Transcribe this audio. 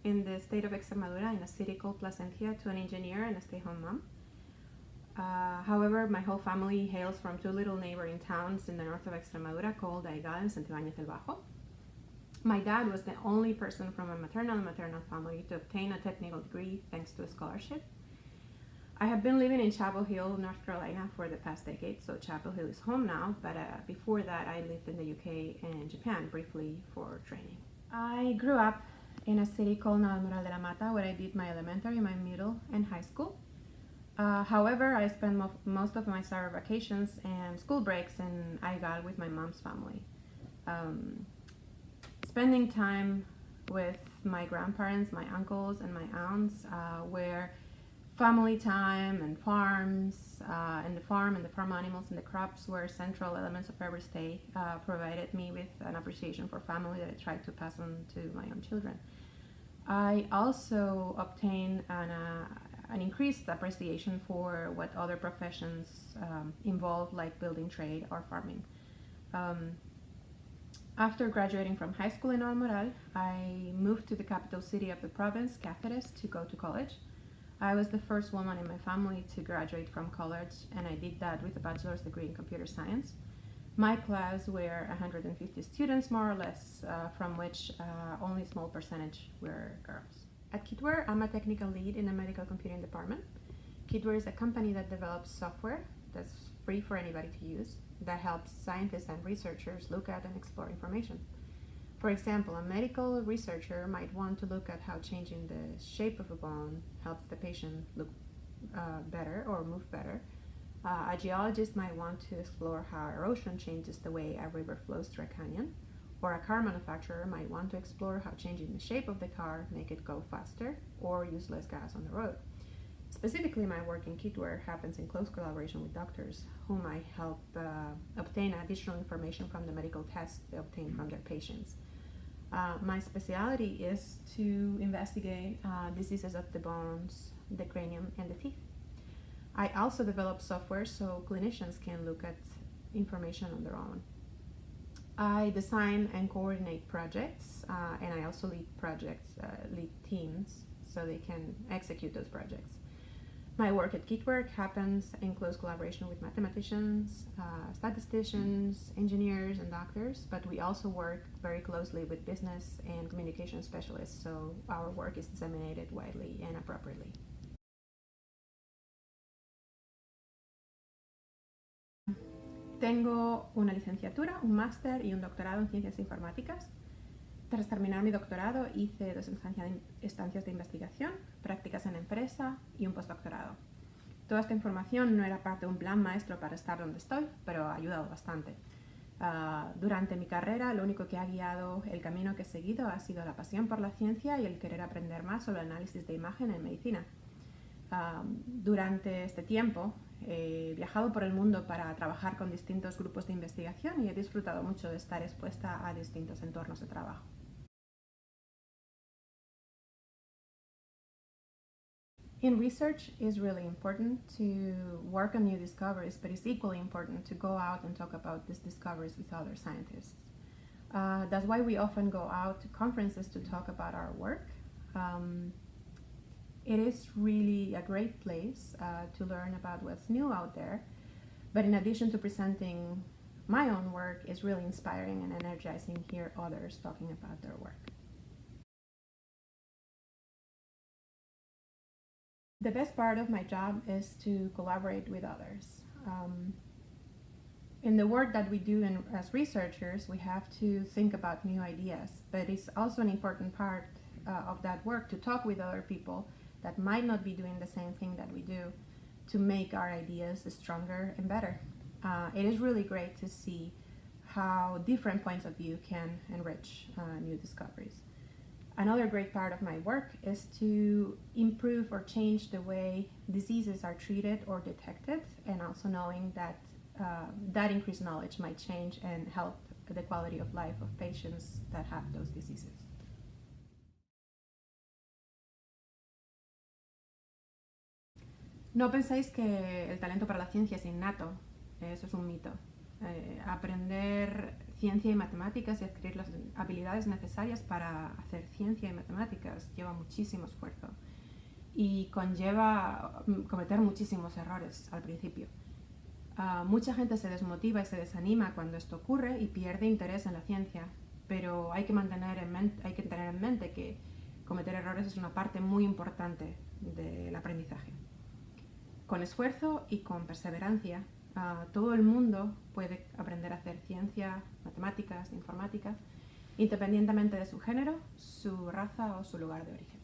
in the state of Extremadura in a city called Plasencia to an engineer and a stay-home mom. However, my whole family hails from two little neighboring towns in the north of Extremadura called Abuela and Santibáñez del Bajo. My dad was the only person from a maternal and maternal family to obtain a technical degree thanks to a scholarship. I have been living in Chapel Hill, North Carolina for the past decade, so Chapel Hill is home now, but before that I lived in the UK and Japan briefly for training. I grew up in a city called Navalmoral de la Mata where I did my elementary, my middle, and high school. However, I spent most of my summer vacations and school breaks in Aigal with my mom's family. Spending time with my grandparents, my uncles, and my aunts where family time and farms and the farm animals and the crops were central elements of every stay, provided me with an appreciation for family that I tried to pass on to my own children. I also obtained an increased appreciation for what other professions involve, like building trade or farming. After graduating from high school in Navalmoral, I moved to the capital city of the province, Cáceres, to go to college. I was the first woman in my family to graduate from college, and I did that with a bachelor's degree in computer science. My class were 150 students, more or less, from which only a small percentage were girls. At Kitware, I'm a technical lead in the medical computing department. Kitware is a company that develops software that's free for anybody to use, that helps scientists and researchers look at and explore information. For example, a medical researcher might want to look at how changing the shape of a bone helps the patient look better or move better. A geologist might want to explore how erosion changes the way a river flows through a canyon, or a car manufacturer might want to explore how changing the shape of the car make it go faster or use less gas on the road. Specifically, my work in Kitware happens in close collaboration with doctors, whom I help obtain additional information from the medical tests they obtain from their patients. My specialty is to investigate diseases of the bones, the cranium, and the teeth. I also develop software so clinicians can look at information on their own. I design and coordinate projects, and I also lead teams so they can execute those projects. My work at Kitware happens in close collaboration with mathematicians, statisticians, engineers, and doctors, but we also work very closely with business and communication specialists, so our work is disseminated widely and appropriately. Tengo una licenciatura, un máster y un doctorado en ciencias informáticas. Tras terminar mi doctorado hice 2 estancias de investigación, prácticas en empresa y un postdoctorado. Toda esta información no era parte de un plan maestro para estar donde estoy, pero ha ayudado bastante. Durante mi carrera, lo único que ha guiado el camino que he seguido ha sido la pasión por la ciencia y el querer aprender más sobre el análisis de imagen en medicina. Durante este tiempo he viajado por el mundo para trabajar con distintos grupos de investigación y he disfrutado mucho de estar expuesta a distintos entornos de trabajo. In research, it's really important to work on new discoveries, but it's equally important to go out and talk about these discoveries with other scientists. That's why we often go out to conferences to talk about our work. It is really a great place to learn about what's new out there, but in addition to presenting my own work, it's really inspiring and energizing to hear others talking about their work. The best part of my job is to collaborate with others. In the work that we do as researchers, we have to think about new ideas, but it's also an important part of that work to talk with other people that might not be doing the same thing that we do to make our ideas stronger and better. It is really great to see how different points of view can enrich new discoveries. Another great part of my work is to improve or change the way diseases are treated or detected, and also knowing that that increased knowledge might change and help the quality of life of patients that have those diseases. No penséis que el talento para la ciencia es innato, eso es un mito. Aprender ciencia y matemáticas y adquirir las habilidades necesarias para hacer ciencia y matemáticas lleva muchísimo esfuerzo y conlleva cometer muchísimos errores al principio. Mucha gente se desmotiva y se desanima cuando esto ocurre y pierde interés en la ciencia, pero hay que tener en mente que cometer errores es una parte muy importante del aprendizaje. Con esfuerzo y con perseverancia, todo el mundo puede aprender a hacer ciencia, matemáticas, informática, independientemente de su género, su raza o su lugar de origen.